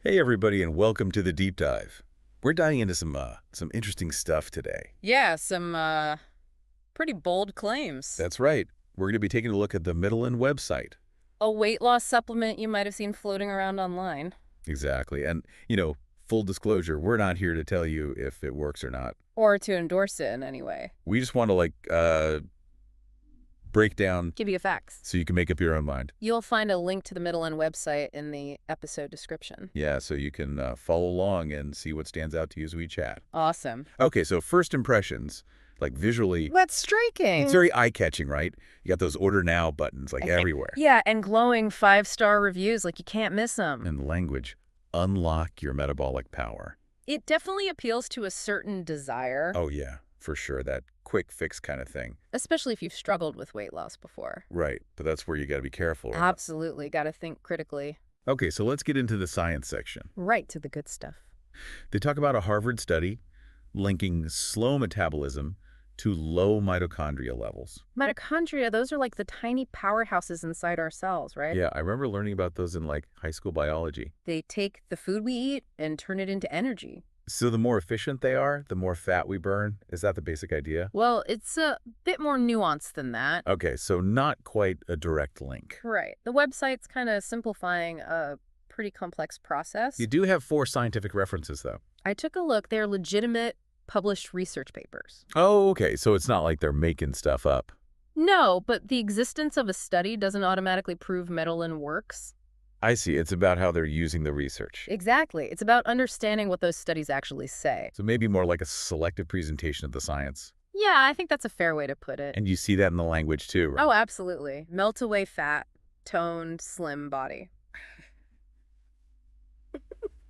Hey everybody, and welcome to the deep dive. We're diving into some interesting stuff today. Yeah, some pretty bold claims. That's right. We're going to be taking a look at the Mitolyn website. A weight loss supplement you might have seen floating around online. Exactly. And, full disclosure, we're not here to tell you if it works or not. Or to endorse it in any way. We just want to break down Give you facts. so you can make up your own mind. You'll find a link to the Mitolyn website in the episode description. Yeah, so you can follow along and see what stands out to you as we chat. Awesome. Okay, so first impressions, like visually, That's striking. it's very eye-catching, right? You got those order now buttons everywhere. Yeah, and glowing 5-star reviews, like you can't miss them. And language, unlock your metabolic power. It definitely appeals to a certain desire. Oh, yeah, for sure. That quick fix kind of thing. Especially if you've struggled with weight loss before. Right, but that's where you got to be careful. Right? Absolutely. Got to think critically. Okay, so let's get into the science section. Right to the good stuff. They talk about a Harvard study linking slow metabolism to low mitochondria levels. Mitochondria, those are like the tiny powerhouses inside our cells, right? Yeah, I remember learning about those in high school biology. They take the food we eat and turn it into energy. So the more efficient they are, the more fat we burn. Is that the basic idea? Well, it's a bit more nuanced than that. Okay, so not quite a direct link. Right. The website's kind of simplifying a pretty complex process. You do have 4 scientific references, though. I took a look. They're legitimate published research papers. Oh, okay, so it's not like they're making stuff up. No, but the existence of a study doesn't automatically prove Mitolyn works. I see. It's about how they're using the research. Exactly. It's about understanding what those studies actually say. So maybe more like a selective presentation of the science. Yeah, I think that's a fair way to put it. And you see that in the language too, right? Oh, absolutely. Melt away fat, toned, slim body.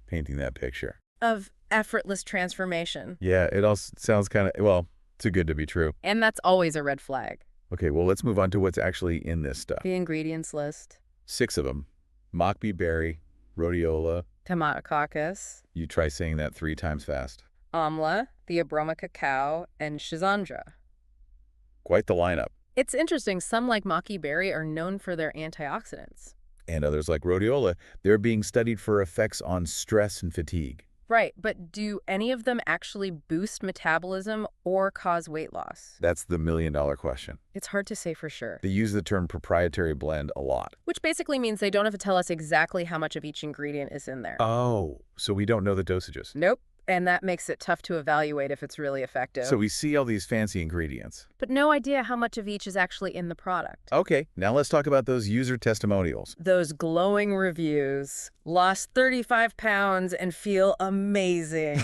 Painting that picture. Of effortless transformation. Yeah, it all sounds kind of, well, too good to be true. And that's always a red flag. Okay, well, let's move on to what's actually in this stuff. The ingredients list. 6 of them. Mockbee berry, rhodiola. Tomatococcus, You try saying that 3 times fast. amla, the abroma cacao, and schizandra. Quite the lineup. It's interesting, some like maki berry are known for their antioxidants. And others like rhodiola, they're being studied for effects on stress and fatigue. Right, but do any of them actually boost metabolism or cause weight loss? That's the million-dollar question. It's hard to say for sure. They use the term proprietary blend a lot. Which basically means they don't have to tell us exactly how much of each ingredient is in there. Oh, so we don't know the dosages. Nope. And that makes it tough to evaluate if it's really effective. So we see all these fancy ingredients. But no idea how much of each is actually in the product. Okay, now let's talk about those user testimonials. Those glowing reviews. Lost 35 pounds and feel amazing.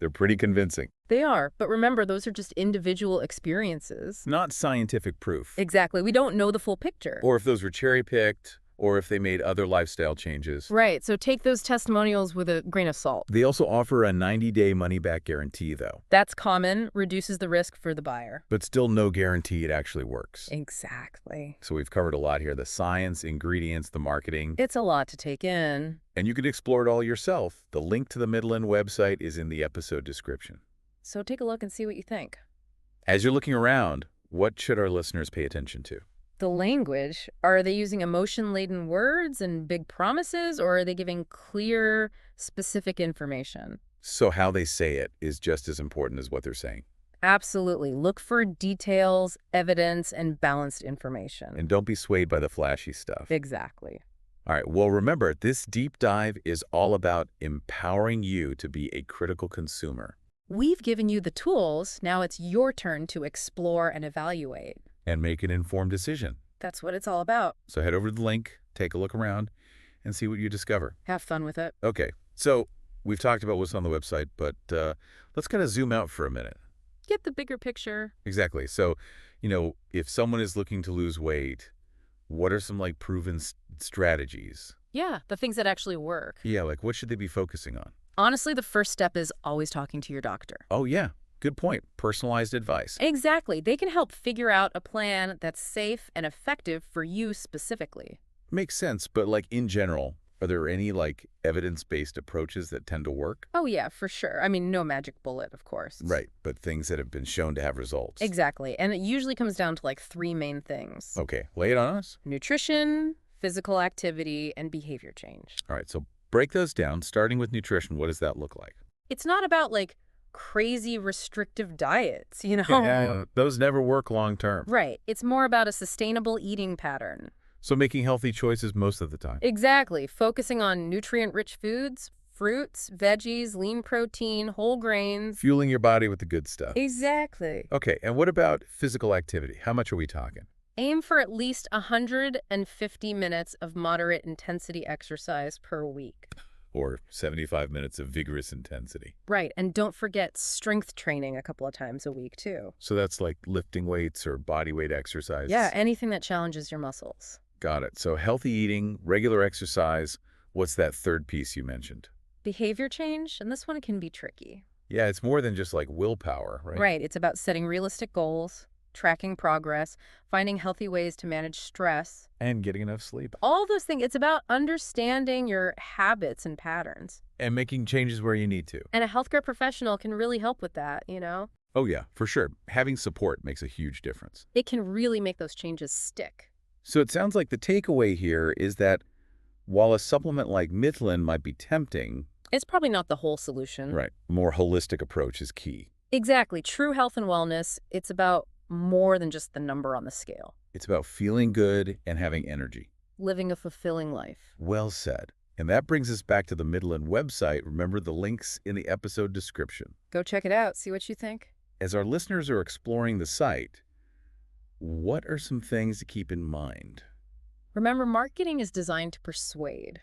They're pretty convincing. They are, but remember, those are just individual experiences. Not scientific proof. Exactly. We don't know the full picture. Or if those were cherry-picked, or if they made other lifestyle changes. Right, so take those testimonials with a grain of salt. They also offer a 90-day money-back guarantee, though. That's common, reduces the risk for the buyer. But still no guarantee it actually works. Exactly. So we've covered a lot here. The science, ingredients, the marketing. It's a lot to take in. And you can explore it all yourself. The link to the Mitolyn website is in the episode description. So take a look and see what you think. As you're looking around, what should our listeners pay attention to? The language, are they using emotion-laden words and big promises, or are they giving clear, specific information? So how they say it is just as important as what they're saying. Absolutely. Look for details, evidence, and balanced information. And don't be swayed by the flashy stuff. Exactly. All right, well, remember, this deep dive is all about empowering you to be a critical consumer. We've given you the tools. Now it's your turn to explore and evaluate. And make an informed decision. That's what it's all about. So head over to the link, take a look around, and see what you discover. Have fun with it. Okay, so we've talked about what's on the website, but let's kind of zoom out for a minute. Get the bigger picture. Exactly. So, if someone is looking to lose weight, what are some proven strategies? Yeah, the things that actually work. Yeah, what should they be focusing on? Honestly, the first step is always talking to your doctor. Oh, yeah. Good point. Personalized advice. Exactly. They can help figure out a plan that's safe and effective for you specifically. Makes sense, but in general, are there any evidence-based approaches that tend to work? Oh, yeah, for sure. I mean, no magic bullet, of course. Right, but things that have been shown to have results. Exactly. And it usually comes down to 3 main things. Okay, lay it on us. Nutrition, physical activity, and behavior change. All right, so Break those down, starting with nutrition. What does that look like? It's not about like crazy restrictive diets, you know? Yeah, those never work long term. Right. It's more about a sustainable eating pattern. So making healthy choices most of the time. Exactly. Focusing on nutrient-rich foods, fruits, veggies, lean protein, whole grains. Fueling your body with the good stuff. Exactly. Okay, and what about physical activity? How much are we talking? Aim for at least 150 minutes of moderate intensity exercise per week. Or 75 minutes of vigorous intensity. Right. And don't forget strength training a couple of times a week, too. So that's like lifting weights or body weight exercise. Yeah, anything that challenges your muscles. Got it. So healthy eating, regular exercise. What's that third piece you mentioned? Behavior change, and this one can be tricky. Yeah, it's more than just like willpower, right? Right. It's about setting realistic goals, tracking progress, finding healthy ways to manage stress. And getting enough sleep. All those things. It's about understanding your habits and patterns. And making changes where you need to. And a healthcare professional can really help with that, you know? Oh yeah, for sure. Having support makes a huge difference. It can really make those changes stick. So it sounds like the takeaway here is that while a supplement like Mitolyn might be tempting, It's probably not the whole solution. right, a more holistic approach is key. Exactly. True health and wellness, it's about more than just the number on the scale. It's about feeling good and having energy. Living a fulfilling life. Well said. And that brings us back to the Mitolyn website. Remember the links in the episode description. Go check it out. See what you think. As our listeners are exploring the site, what are some things to keep in mind? Remember, marketing is designed to persuade.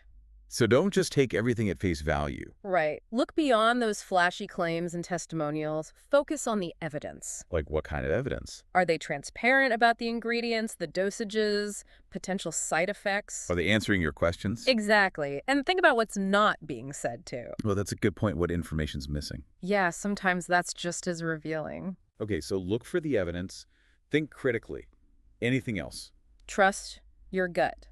So don't just take everything at face value. Right. Look beyond those flashy claims and testimonials. Focus on the evidence. Like what kind of evidence? Are they transparent about the ingredients, the dosages, potential side effects? Are they answering your questions? Exactly. And think about what's not being said, too. Well, that's a good point. What information's missing? Yeah, sometimes that's just as revealing. Okay, so look for the evidence. Think critically. Anything else? Trust your gut.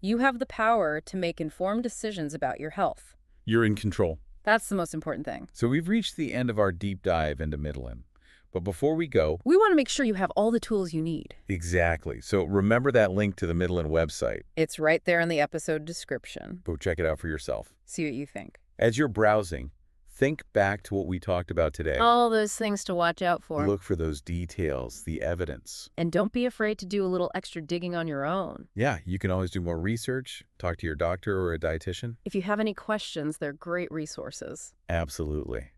You have the power to make informed decisions about your health. You're in control. That's the most important thing. So we've reached the end of our deep dive into Mitolyn. But before we go... We want to make sure you have all the tools you need. Exactly. So remember that link to the Mitolyn website. It's right there in the episode description. Go check it out for yourself. See what you think. As you're browsing, think back to what we talked about today. All those things to watch out for. Look for those details, the evidence. And don't be afraid to do a little extra digging on your own. Yeah, you can always do more research, talk to your doctor or a dietitian. If you have any questions, they're great resources. Absolutely.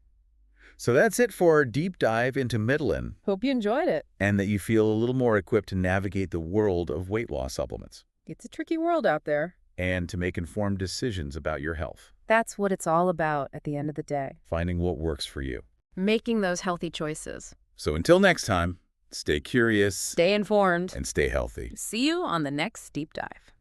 So that's it for our deep dive into Mitolyn, Hope you enjoyed it. and that you feel a little more equipped to navigate the world of weight loss supplements It's a tricky world out there. and to make informed decisions about your health, That's what it's all about at the end of the day. finding what works for you. Making those healthy choices. So until next time, stay curious Stay informed. and stay healthy. See you on the next deep dive.